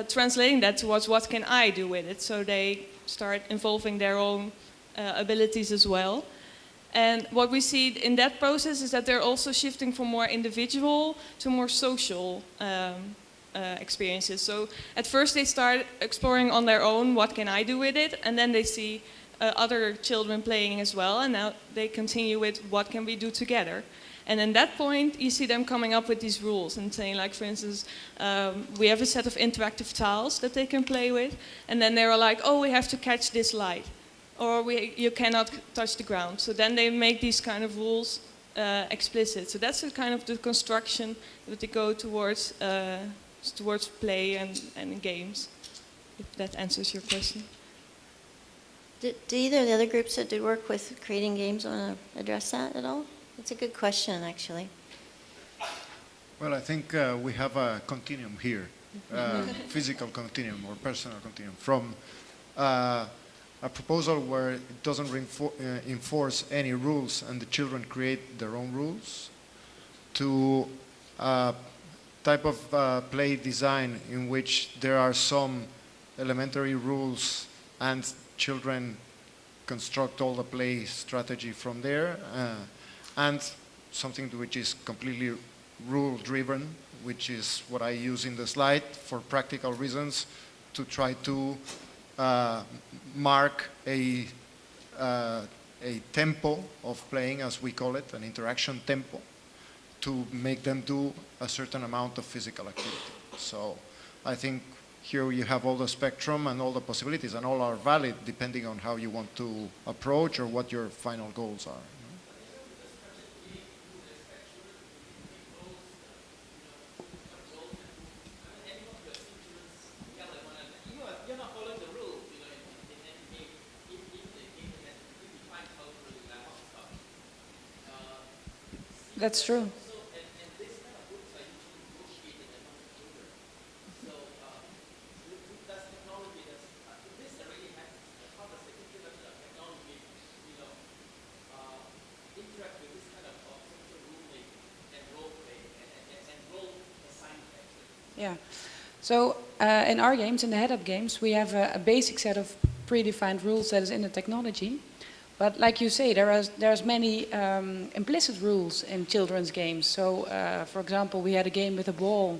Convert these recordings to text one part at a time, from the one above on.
translating that towards what can I do with it. So they start involving their own abilities as well. And what we see in that process is that they're also shifting from more individual to more social experiences. So at first they start exploring on their own, what can I do with it? And then they see other children playing as well, and now they continue with what can we do together. And at that point, you see them coming up with these rules and saying, like, for instance, we have a set of interactive tiles that they can play with, and then they were like, oh, we have to catch this light, or you cannot touch the ground. So then they make these kind of rules explicit. So that's the kind of the construction that they go towards play and games, if that answers your question. Do either of the other groups that did work with creating games want to address that at all? It's a good question, actually. Well, I think we have a continuum here, physical continuum or personal continuum, from a proposal where it doesn't enforce any rules and the children create their own rules, to a type of play design in which there are some elementary rules and children construct all the play strategy from there, and something which is completely rule-driven, which is what I use in the slide for practical reasons, to try to mark a tempo of playing, as we call it, an interaction tempo, to make them do a certain amount of physical activity. So I think here you have all the spectrum and all the possibilities, and all are valid depending on how you want to approach or what your final goals are. That's true. Yeah. So in our games, in the head-up games, we have a basic set of predefined rules that is in the technology. But like you say, there's many implicit rules in children's games. So, for example, we had a game with a ball,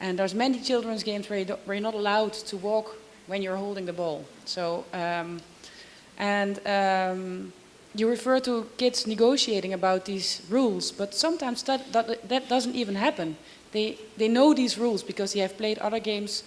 and there's many children's games where you're not allowed to walk when you're holding the ball. So, you refer to kids negotiating about these rules, but sometimes that doesn't even happen. They know these rules because they have played other games